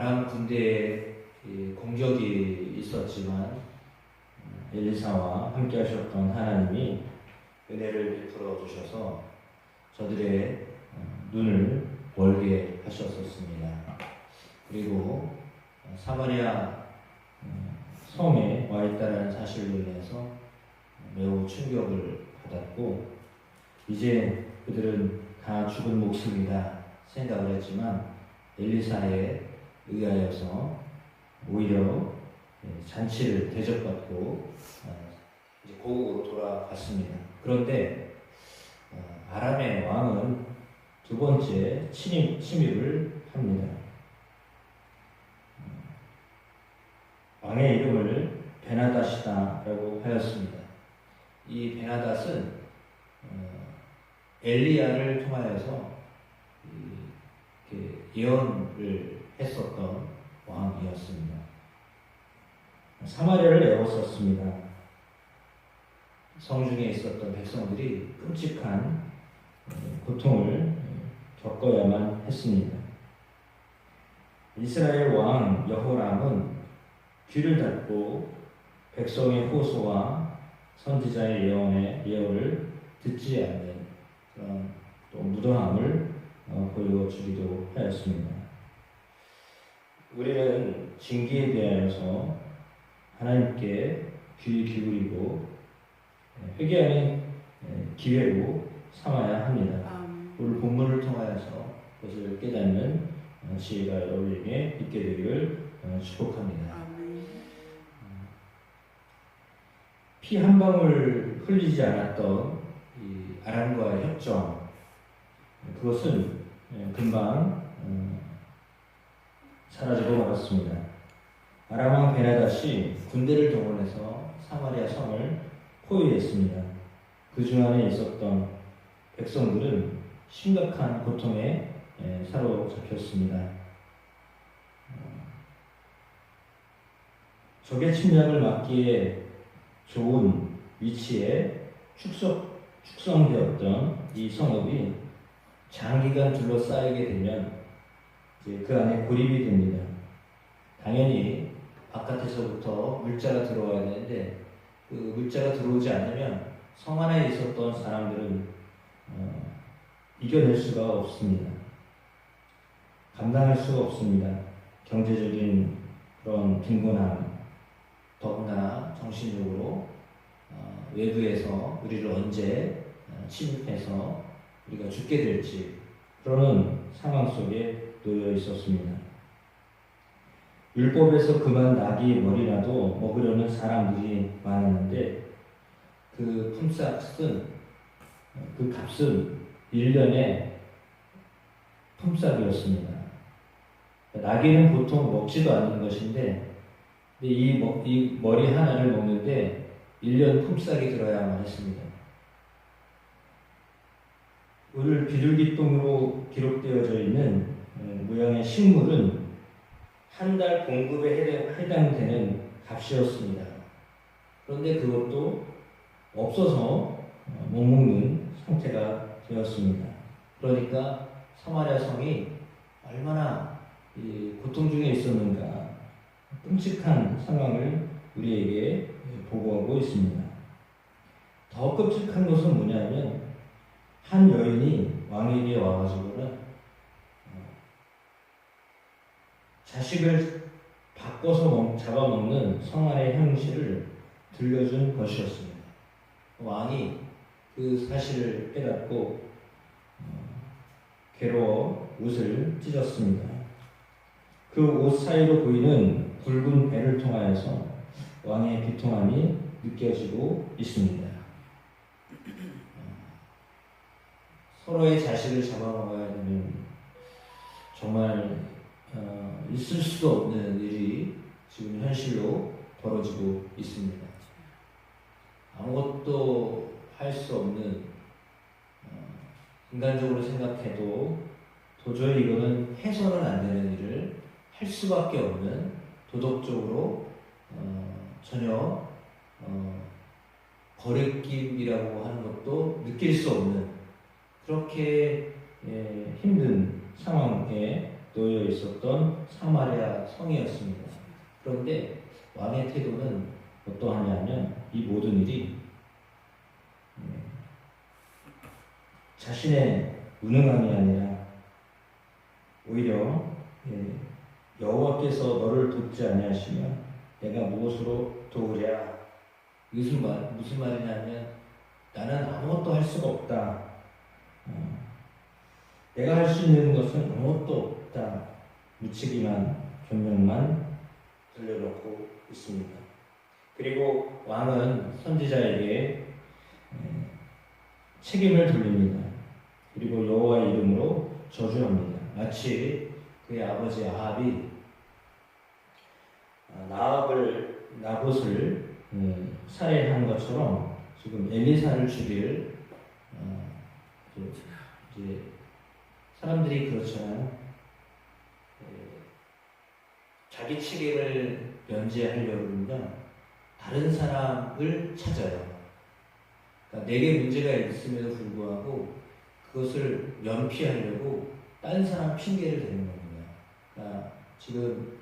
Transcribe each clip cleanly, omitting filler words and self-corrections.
아람 군대에 공격이 있었지만 엘리사와 함께 하셨던 하나님이 은혜를 베풀어 주셔서 저들의 눈을 멀게 하셨었습니다. 그리고 사마리아 성에 와 있다는 사실로 인해서 매우 충격을 받았고, 이제 그들은 다 죽은 목숨이다 생각을 했지만 엘리사에 의하여서 오히려 잔치를 대접받고 이제 고국으로 돌아갔습니다. 그런데 아람의 왕은 두 번째 침입을 합니다. 왕의 이름을 베나닷이다라고 하였습니다. 이 베나닷은 엘리야를 통하여서 예언을 했었던 왕이었습니다. 사마리아를 에워쌌습니다. 성중에 있었던 백성들이 끔찍한 고통을 겪어야만 했습니다. 이스라엘 왕 여호람은 귀를 닫고 백성의 호소와 선지자의 예언을 듣지 않는 그런 또 무도함을 보여주기도 하였습니다. 우리는 징계에 대하여서 하나님께 귀 기울이고 회개하는 기회로 삼아야 합니다. 오늘 본문을 통하여서 그것을 깨닫는 지혜가 여러분에게 있게 되기를 축복합니다. 피 한 방울 흘리지 않았던 이 아람과의 협정, 그것은 금방 사라지고 말았습니다. 아람 왕 베나닷이 군대를 동원해서 사마리아 성을 포위했습니다. 그 중 안에 있었던 백성들은 심각한 고통에 사로잡혔습니다. 적의 침략을 막기에 좋은 위치에 축성되었던 이 성읍이 장기간 둘러싸이게 되면 이제 그 안에 고립이 됩니다. 당연히 바깥에서부터 물자가 들어와야 되는데 그 물자가 들어오지 않으면 성 안에 있었던 사람들은 이겨낼 수가 없습니다. 감당할 수가 없습니다. 경제적인 그런 빈곤함, 더군다나 정신적으로 외부에서 우리를 언제 침입해서 우리가 죽게 될지 그러는 상황 속에 놓여 있었습니다. 율법에서 그만 낙이 머리라도 먹으려는 사람들이 많았는데 그 품삯은 그 값은 1년의 품삯이었습니다. 나귀는 보통 먹지도 않는 것인데 이 머리 하나를 먹는데 1년 품삯이 들어야만 했습니다. 오늘 비둘기똥으로 기록되어져 있는 모양의 식물은 한 달 공급에 해당되는 값이었습니다. 그런데 그것도 없어서 못 먹는 상태가 되었습니다. 그러니까 사마리아 성이 얼마나 고통 중에 있었는가, 끔찍한 상황을 우리에게 보고하고 있습니다. 더 끔찍한 것은 뭐냐면 한 여인이 왕에게 와가지고는 자식을 바꿔서 잡아먹는 성안의 형실을 들려준 것이었습니다. 왕이 그 사실을 깨닫고 괴로워 옷을 찢었습니다. 그 옷 사이로 보이는 굵은 배를 통하여서 왕의 비통함이 느껴지고 있습니다. 서로의 자식을 잡아먹어야 되는 정말 있을 수도 없는 일이 지금 현실로 벌어지고 있습니다. 아무것도 할 수 없는, 인간적으로 생각해도 도저히 이거는 해서는 안 되는 일을 할 수밖에 없는, 도덕적으로 전혀 거리낌이라고 하는 것도 느낄 수 없는 그렇게 힘든 상황에 놓여 있었던 사마리아 성이었습니다. 그런데 왕의 태도는 어떠하냐면 이 모든 일이 자신의 무능함이 아니라 오히려 여호와께서 너를 돕지 아니하시면 내가 무엇으로 도우랴. 이것은 무슨 말이냐면 나는 아무것도 할 수가 없다. 내가 할 수 있는 것은 아무것도 없다. 무책임한 변명만 들려놓고 있습니다. 그리고 왕은 선지자에게 책임을 돌립니다. 그리고 여호와의 이름으로 저주합니다. 마치 그의 아버지 아합이 나봇을 살해한 것처럼 지금 엘리사를 죽일 이제 사람들이 그렇잖아요. 자기 책임을 면제하려면요 다른 사람을 찾아요. 그러니까 내게 문제가 있음에도 불구하고 그것을 면피하려고 다른 사람 핑계를 대는 겁니다. 그러니까 지금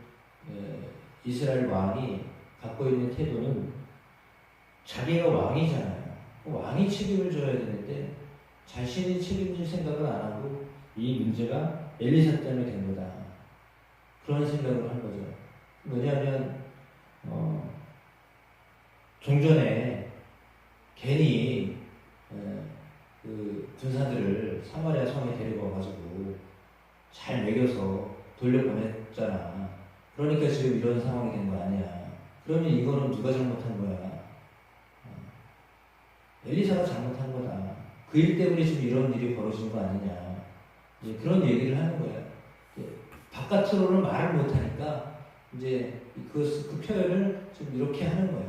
이스라엘 왕이 갖고 있는 태도는 자기가 왕이잖아요. 왕이 책임을 져야 되는데 자신이 책임질 생각을 안 하고 이 문제가 엘리사 때문에 된 거다. 그런 생각을 한 거죠. 뭐냐면 종전에 괜히 그 군사들을 사마리아 성에 데리고 와가지고 잘 먹여서 돌려보냈잖아. 그러니까 지금 이런 상황이 된 거 아니야. 그러면 이거는 누가 잘못한 거야? 엘리사가 잘못한 거다. 그 일 때문에 지금 이런 일이 벌어진 거 아니냐. 이제 그런 얘기를 하는 거야. 바깥으로는 말을 못하니까 이제 그 표현을 지금 이렇게 하는 거야.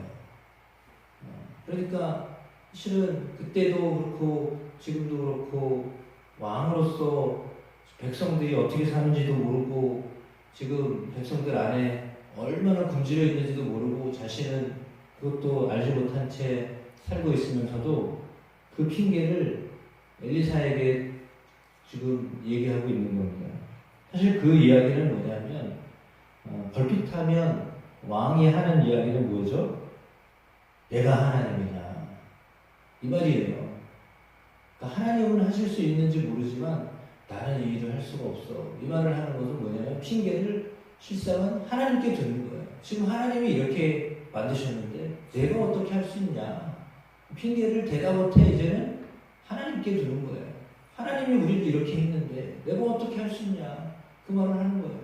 그러니까 실은 그때도 그렇고 지금도 그렇고 왕으로서 백성들이 어떻게 사는지도 모르고 지금 백성들 안에 얼마나 굶주려 있는지도 모르고 자신은 그것도 알지 못한 채 살고 있으면서도 그 핑계를 엘리사에게 지금 얘기하고 있는 겁니다. 사실 그 이야기는 뭐냐면 걸핏하면 왕이 하는 이야기는 뭐죠? 내가 하나님이다. 이 말이에요. 그러니까 하나님은 하실 수 있는지 모르지만 나는 이 일을 할 수가 없어. 이 말을 하는 것은 뭐냐면 핑계를 실상은 하나님께 두는 거예요. 지금 하나님이 이렇게 만드셨는데 내가 어떻게 할 수 있냐. 핑계를 대다 못해 이제는 하나님께 두는 거예요. 하나님이 우리를 이렇게 했는데 내가 어떻게 할 수 있냐. 그 말을 하는 거예요.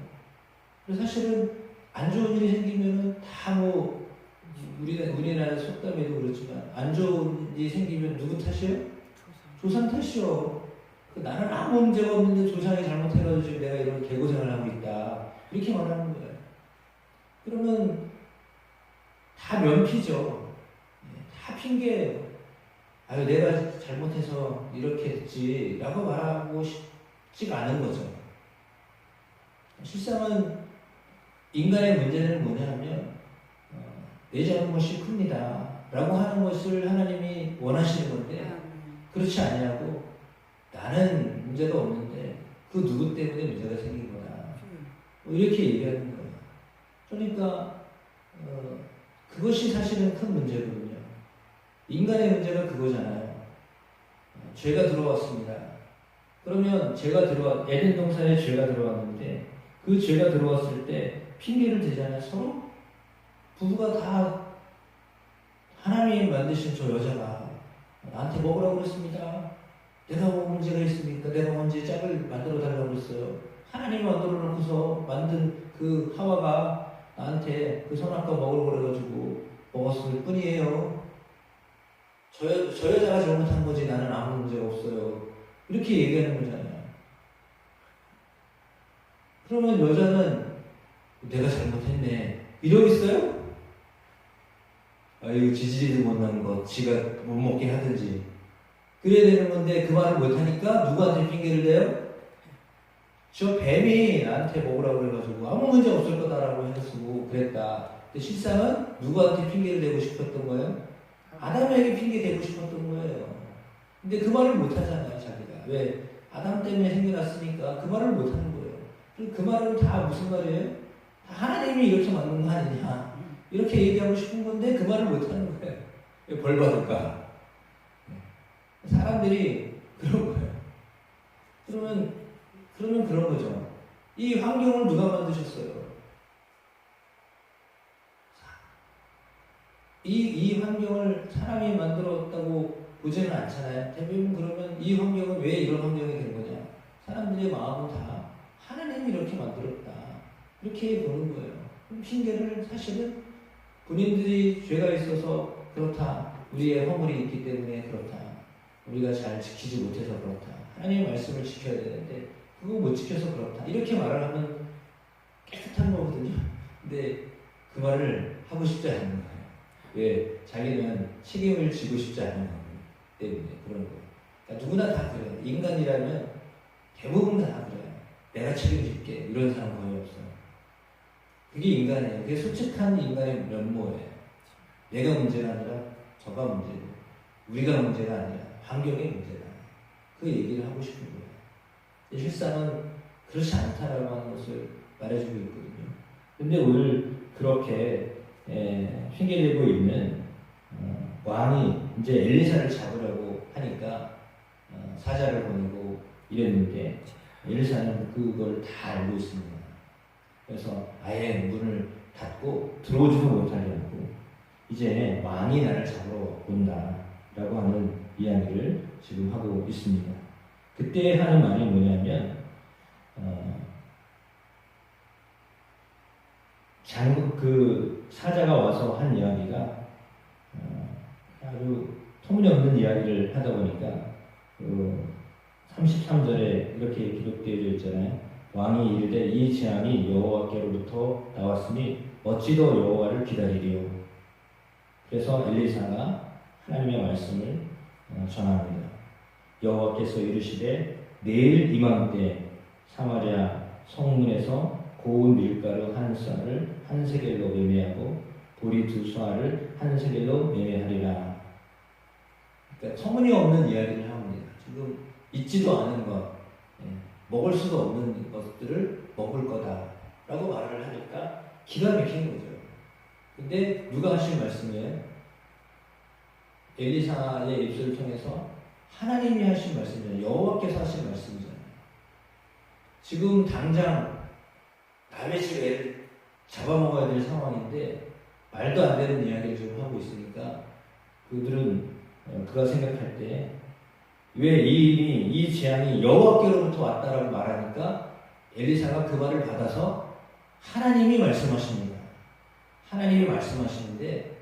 그래서 사실은 안 좋은 일이 생기면은 다 우리나라 속담에도 그렇지만 안 좋은 일이 생기면 누구 탓이에요? 조상 탓이요. 나는 아무 문제가 없는데 조상이 잘못해가지고 지금 내가 이런 개고생을 하고 있다. 이렇게 말하는 거예요. 그러면 다 면피죠. 다 핑계예요. 아유 내가 잘못해서 이렇게 됐지 라고 말하고 싶지가 않은 거죠. 실상은 인간의 문제는 뭐냐면 내 잘못이 큽니다 라고 하는 것을 하나님이 원하시는 건데 그렇지 아니하고 나는 문제가 없는데 그 누구 때문에 문제가 생긴 거다 이렇게 얘기하는 거예요. 그러니까 그것이 사실은 큰 문제거든요. 인간의 문제가 그거잖아요. 죄가 들어왔습니다. 그러면 에덴 동산에 죄가 들어왔는데 그 죄가 들어왔을 때 핑계를 대잖아요. 서로 부부가 다 하나님이 만드신 저 여자가 나한테 먹으라고 그랬습니다. 내가 뭐 문제가 있습니까? 내가 언제 짝을 만들어 달라고 그랬어요. 하나님이 만들어 놓고서 만든 그 하와가 나한테 그 선악과 먹으라고 그래가지고 먹었을 뿐이에요. 저 여자가 잘못한 거지 나는 아무 문제가 없어요. 이렇게 얘기하는 거잖아요. 그러면 여자는 내가 잘못했네 이러겠어요? 아유 지지리도 못난 거 지가 못 먹게 하든지 그래야 되는 건데 그 말을 못하니까 누구한테 핑계를 대요? 저 뱀이 나한테 먹으라고 그래가지고 아무 문제 없을 거다라고 해서 그랬다. 근데 실상은 누구한테 핑계를 대고 싶었던 거예요? 아담에게 핑계 대고 싶었던 거예요. 근데 그 말을 못하잖아요 자기가. 왜? 아담 때문에 생겨났으니까 그 말을 못하는 거예요. 그 말은 다 무슨 말이에요? 다 하나님이 이렇게 만든 거 아니냐. 이렇게 얘기하고 싶은 건데 그 말을 못하는 거예요. 벌 받을까? 사람들이 그런 거예요. 그러면 그런 거죠. 이 환경을 누가 만드셨어요? 이 환경을 사람이 만들었다고 보지는 않잖아요. 대부분 그러면 이 환경은 왜 이런 환경이 된 거냐? 사람들의 마음은 다 하나님이 이렇게 만들었다. 이렇게 보는 거예요. 핑계를 사실은 본인들이 죄가 있어서 그렇다. 우리의 허물이 있기 때문에 그렇다. 우리가 잘 지키지 못해서 그렇다. 하나님의 말씀을 지켜야 되는데 그거 못 지켜서 그렇다. 이렇게 말을 하면 깨끗한 거거든요. 근데 그 말을 하고 싶지 않은 거예요. 왜? 자기는 책임을 지고 싶지 않은 거기 때문에 그런 거예요. 그러니까 누구나 다 그래요. 인간이라면 대부분 다 그래요. 내가 책임질게. 이런 사람 거의 없어요. 그게 인간이에요. 그게 솔직한 인간의 면모예요. 내가 문제가 아니라 저가 문제고 우리가 문제가 아니라 환경의 문제다. 그 얘기를 하고 싶은 거예요. 실상은 그렇지 않다라고 하는 것을 말해주고 있거든요. 근데 오늘 그렇게 핑계대고 있는 왕이 이제 엘리사를 잡으려고 하니까 사자를 보내고 이랬는데 엘리사는 그걸 다 알고 있습니다. 그래서 아예 문을 닫고 들어오지도 못하게 하고 이제 왕이 나를 잡으러 온다라고 하는 이야기를 지금 하고 있습니다. 그때 하는 말이 뭐냐면 그 사자가 와서 한 이야기가 아주 터무니없는 이야기를 하다 보니까 33절에 이렇게 기록되어 있잖아요. 왕이 이르되 이 재앙이 여호와께로부터 나왔으니 어찌 더 여호와를 기다리리요. 그래서 엘리사가 하나님의 말씀을 전합니다. 여호와께서 이르시되 내일 이맘때 사마리아 성문에서 고운 밀가루 한 쌀을 한 세겔로 매매하고 보리 두 수알을 한 세겔로 매매하리라. 그러니까 터무니없는 이야기를 합니다. 지금 있지도 않은 것, 먹을 수도 없는 것들을 먹을 거다라고 말을 하니까 기가 막힌 거죠. 근데 누가 하신 말씀이에요? 엘리사의 입술을 통해서 하나님이 하신 말씀이잖아요. 여호와께서 하신 말씀이잖아요. 지금 당장 남의 집 애를 잡아먹어야 될 상황인데 말도 안 되는 이야기를 지금 하고 있으니까 그들은 그가 생각할 때 왜 이 재앙이 여호와께로부터 왔다라고 말하니까 엘리사가 그 말을 받아서 하나님이 말씀하십니다. 하나님이 말씀하시는데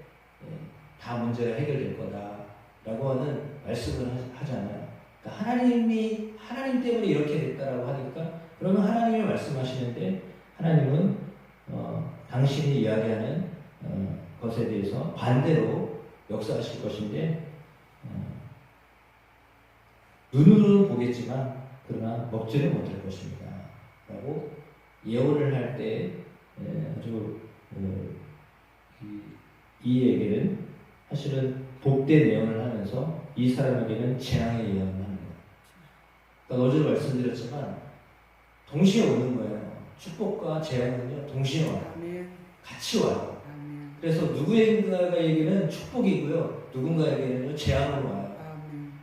다 문제가 해결될 거다라고 하는 말씀을 하잖아요. 그러니까 하나님 때문에 이렇게 됐다라고 하니까 그러면 하나님이 말씀하시는데 하나님은 당신이 이야기하는 것에 대해서 반대로 역사하실 것인데 눈으로는 보겠지만 그러나 먹지는 못할 것입니다. 라고 예언을 할 때 아주 이 얘기는 사실은 복된 예언을 하면서 이 사람에게는 재앙의 예언을 하는 거예요. 그러니까 어제도 말씀드렸지만 동시에 오는 거예요. 축복과 재앙은요 동시에 와요. 같이 와요. 그래서 누구에게는 축복이고요. 누군가에게는 재앙으로 와요.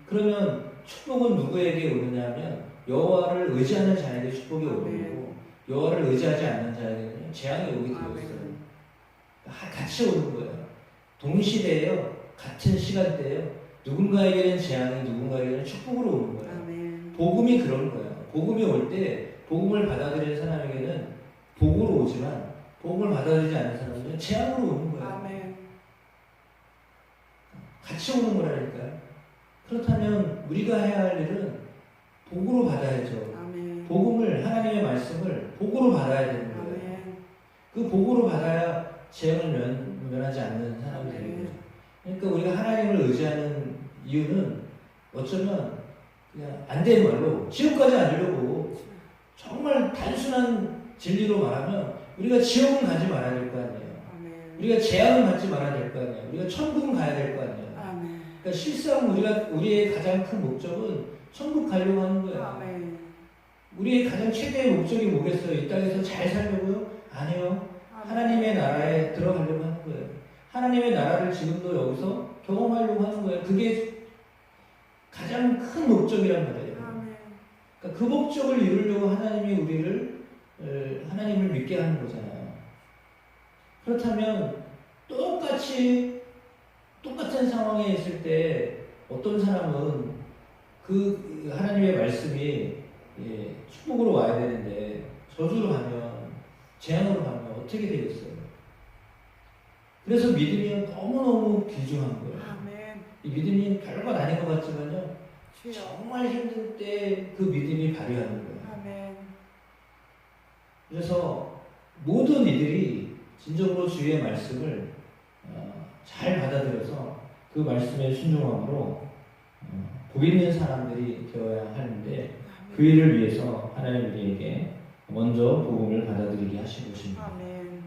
그러면 축복은 누구에게 오느냐 하면 여호와를 의지하는 자에게 축복이 오는 거고 여호와를 의지하지 않는 자에게는 재앙이 오게 되어 있어요. 같이 오는 거예요. 동시대에요. 같은 시간대에요. 누군가에게는 재앙이 누군가에게는 축복으로 오는 거예요. 복음이 그런 거예요. 복음이 올 때 복음을 받아들이는 사람에게는 복으로 오지만 복음을 받아들이지 않는 사람은 재앙으로 오는 거예요. 같이 오는 거라니까요. 그렇다면 우리가 해야 할 일은 복으로 받아야죠. 복음을 하나님의 말씀을 복으로 받아야 되는 거예요. 그 복으로 받아야 재앙을 면하지 않는 사람이 되는 거죠. 그러니까 우리가 하나님을 의지하는 이유는 어쩌면 그냥 안 되는 말로 지옥 가지 않으려고 정말 단순한 진리로 말하면 우리가 지옥은 가지 말아야 될 거 아니에요. 우리가 재앙을 받지 말아야 될 거 아니에요. 우리가 천국은 가야 될 거 아니에요. 그러니까 실상 우리의 가장 큰 목적은 천국 가려고 하는 거예요. 우리의 가장 최대의 목적이 뭐겠어요? 이 땅에서 잘 살려고요? 아니요. 하나님의 나라에 들어가려고 하는 거예요. 하나님의 나라를 지금도 여기서 경험하려고 하는 거예요. 그게 가장 큰 목적이란 말이에요. 그러니까 그 목적을 이루려고 하나님이 우리를 하나님을 믿게 하는 거잖아요. 그렇다면 똑같은 상황에 있을 때 어떤 사람은 그 하나님의 말씀이 축복으로 와야 되는데 저주로 가면, 재앙으로 가면 어떻게 되겠어요? 그래서 믿음이 너무너무 귀중한 거예요. 아멘. 이 믿음이 별것 아닌 것 같지만요, 정말 힘들 때 그 믿음이 발휘하는 거예요. 아멘. 그래서 모든 이들이 진정으로 주의 말씀을 잘 받아들여서 그 말씀에 순종함으로 복 있는 사람들이 되어야 하는데, 그 일을 위해서 하나님 우리에게 먼저 복음을 받아들이게 하신 것입니다. 아멘.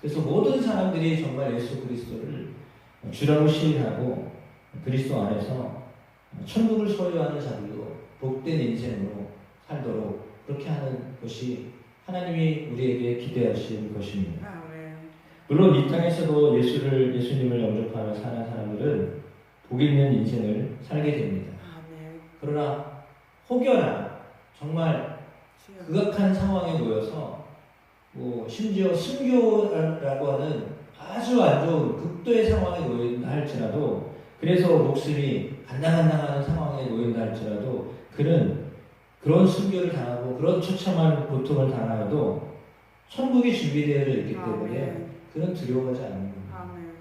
그래서 모든 사람들이 정말 예수 그리스도를 주라고 시인하고 그리스도 안에서 천국을 소유하는 자들로 복된 인생으로 살도록 그렇게 하는 것이 하나님이 우리에게 기대하시는 것입니다. 아멘. 물론 이 땅에서도 예수님을 영접하며 사는 사람들은 복 있는 인생을 살게 됩니다. 아멘. 그러나 혹여나 정말 극악한 상황에 놓여서 심지어 순교라고 하는 아주 안 좋은 극도의 상황에 놓인다 할지라도, 그래서 목숨이 간당간당하는 상황에 놓인다 할지라도, 그는 그런 순교를 당하고 그런 처참한 고통을 당하여도 천국이 준비되어 있기 때문에 그는 두려워하지 않는 겁니다. 아멘.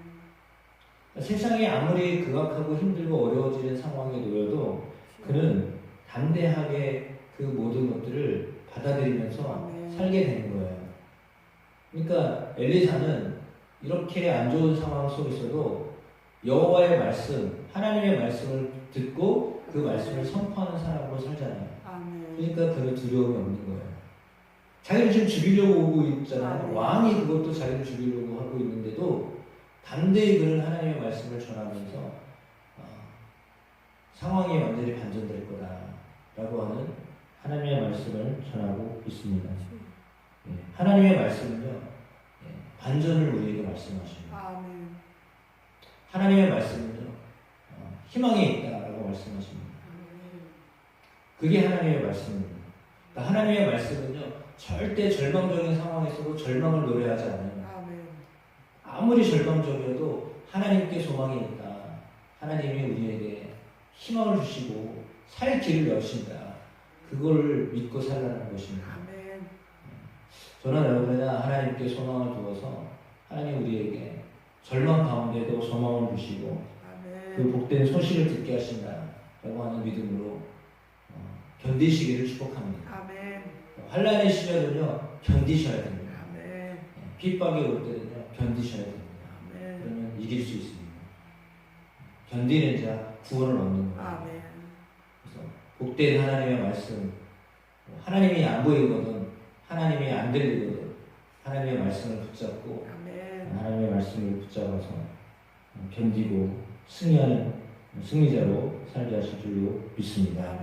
세상이 아무리 극악하고 힘들고 어려워지는 상황에 놓여도 그는 담대하게 그 모든 것들을 받아들이면서 살게 되는 거예요. 그러니까 엘리사는 이렇게 안 좋은 상황 속에서도 여호와의 말씀, 하나님의 말씀을 듣고 그 말씀을 선포하는 사람으로 살잖아요. 그러니까 그는 두려움이 없는 거예요. 자기를 지금 죽이려고 오고 있잖아요. 왕이 그것도 자기를 죽이려고 하고 있는데도 담대히 그는 하나님의 말씀을 전하면서 상황이 완전히 반전될 거다라고 하는 하나님의 말씀을 전하고 있습니다. 하나님의 말씀은요, 반전을 우리에게 말씀하십니다. 하나님의 말씀은요, 희망이 있다라고 말씀하십니다. 그게 하나님의 말씀입니다. 그러니까 하나님의 말씀은요, 절대 절망적인 상황에서도 절망을 노래하지 않아요. 아무리 절망적이어도 하나님께 소망이 있다. 하나님이 우리에게 희망을 주시고 살 길을 여신다. 그걸 믿고 살라는 것입니다. 저는 여러분이나 하나님께 소망을 두어서 하나님 우리에게 절망 가운데도 소망을 주시고 그 복된 소식을 듣게 하신다라고 하는 믿음으로 견디시기를 축복합니다. 환난의 시절은요, 견디셔야 됩니다. 핍박이 올 때는요, 견디셔야 됩니다. 그러면 이길 수 있습니다. 견디는 자 구원을 얻는 거예요. 그래서 복된 하나님의 말씀, 하나님이 안 보이거든, 하나님이 안 들리거든, 하나님의 말씀을 붙잡고 하나님의 말씀을 붙잡아서 견디고 승리하는 승리자로 살게 하실 줄로 믿습니다.